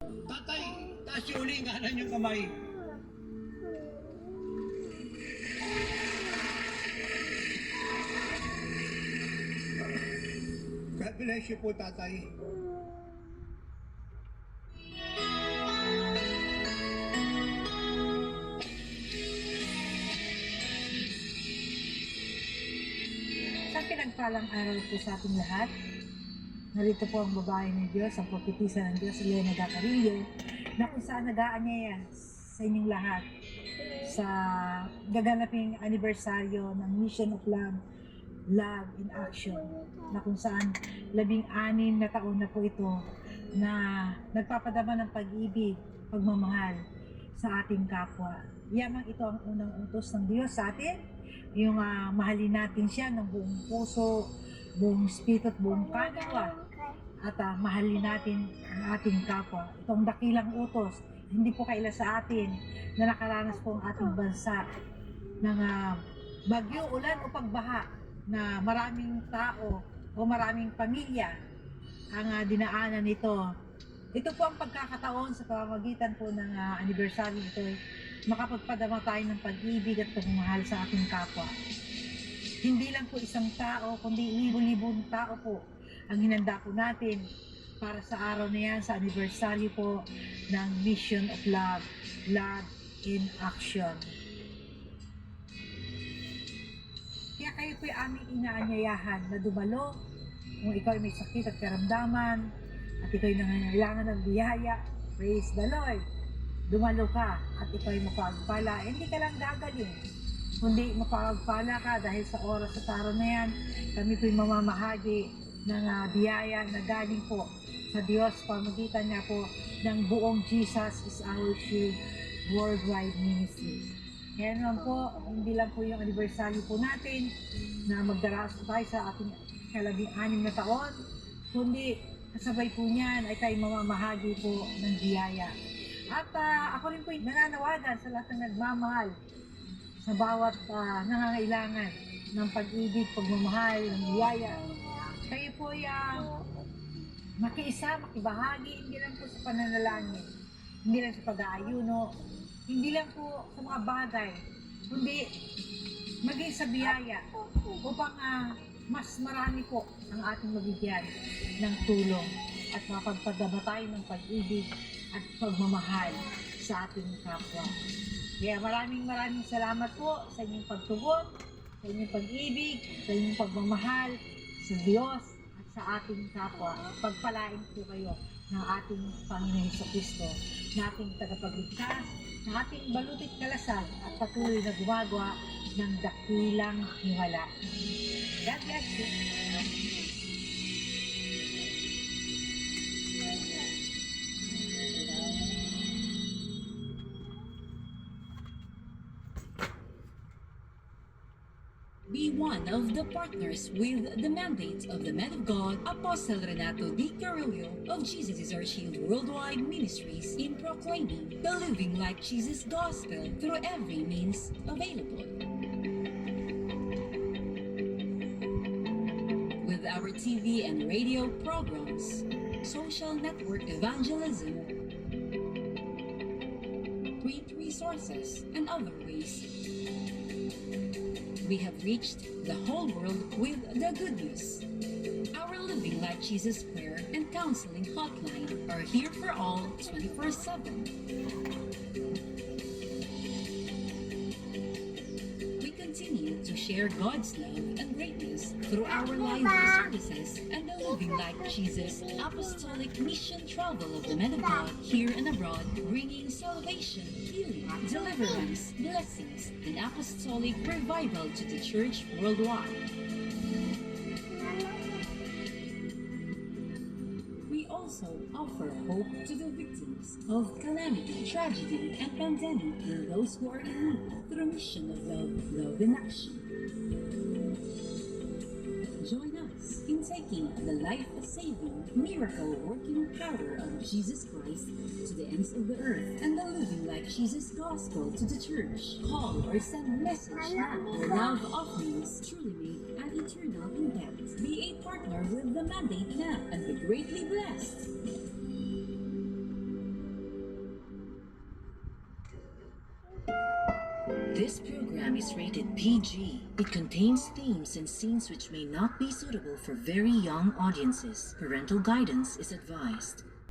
Tatay, taas yung uli, kanan yung kamay. God bless you po, tatay. Sa pinagpalang araw po sa ating lahat, narito po ang babae ng Diyos, ang propetisa ng Diyos, Elena Gacarillo, na kung saan nag-aanyaya sa inyong lahat sa gaganaping anibersaryo ng Mission of Love, Love in Action, na kung saan 16 na taon na po ito na nagpapadama ng pag-ibig, pagmamahal sa ating kapwa. Yamang ito ang unang utos ng Diyos sa atin, yung mahalin natin siya ng buong puso, buong espiritu at buong kaluluwa, at mahalin natin ang ating kapwa. Itong dakilang utos, hindi po kaila sa atin na nakaranas po ang ating bansa ng bagyo, ulan o pagbaha na maraming tao o maraming pamilya ang dinaanan nito. Ito po ang pagkakataon sa pamamagitan po ng anibersaryo ito, makapagpadama tayo ng pag-ibig at pagmamahal sa ating kapwa. Hindi lang po isang tao, kundi libo-libong tao po ang hinanda po natin para sa araw na yan, sa anibersaryo po ng Mission of Love, Love in Action. Kaya kayo po aming inaanyayahan na dumalo kung ikaw ay may sakit at karamdaman at ikaw ay nangangailangan ng biyaya. Praise the Lord! Dumalo ka at ikaw ay mapagpala. Hindi ka lang gagaling, kundi mapagpala ka dahil sa oras at araw na yan, kami po'y mamamahagi ng biyaya na galing po sa Diyos, pamagitan niya po ng buong Jesus is Our Shield Worldwide Ministries. Kaya naman po, hindi lang po yung anibersaryo po natin na magdaraos po tayo sa ating 16 na taon, kundi kasabay po niyan ay tayo mamamahagi po ng biyaya. At ako rin po nananawagan sa lahat ng nagmamahal sa bawat nangangailangan ng pag-ibig, pagmamahal, ng biyaya. Kayo po ay makiisa, makibahagi, hindi lang po sa pananalangin, hindi lang sa pag-aayuno, hindi lang po sa mga bagay, kundi maging sa biyaya upang mas marami po ang ating mabigyan ng tulong at mapagpadama tayo ng pag-ibig at pagmamahal sa ating kapwa. Kaya maraming salamat po sa inyong pagtugon, sa inyong pag-ibig, sa inyong pagmamahal sa Diyos at sa ating kapwa. Pagpalain po kayo ng ating Panginoon Jesucristo, na ating tagapagligtas, na ating balutit kalasan at patuloy na gumagawa ng dakilang himala. God bless you. Be one of the partners with the mandate of the man of God, Apostle Renato D. Carrillo of Jesus is Our Shield Worldwide Ministries in proclaiming the Living Like Jesus Gospel through every means available. With our TV and radio programs, social network evangelism, print resources, and other ways, we have reached the whole world with the good news. Our Living Like Jesus prayer and counseling hotline are here for all 24/7. We continue to share God's love and greatness through our live services and the Living Like Jesus Apostolic Mission Travel of the Men of God here and abroad, bringing salvation, healing, deliverance, blessings, and apostolic revival to the church worldwide. We also offer hope to the victims of calamity, tragedy, and pandemic, and those who are in need through Mission of Love, Love in Action. Join us in taking the life-saving, miracle-working power of Jesus Christ to the ends of the earth and the Living Like Jesus Gospel to the church. Call or send a message now. Your love offerings truly make an eternal impact. Be a partner with the mandate now and be greatly blessed. This program is rated PG. It contains themes and scenes which may not be suitable for very young audiences. Parental guidance is advised.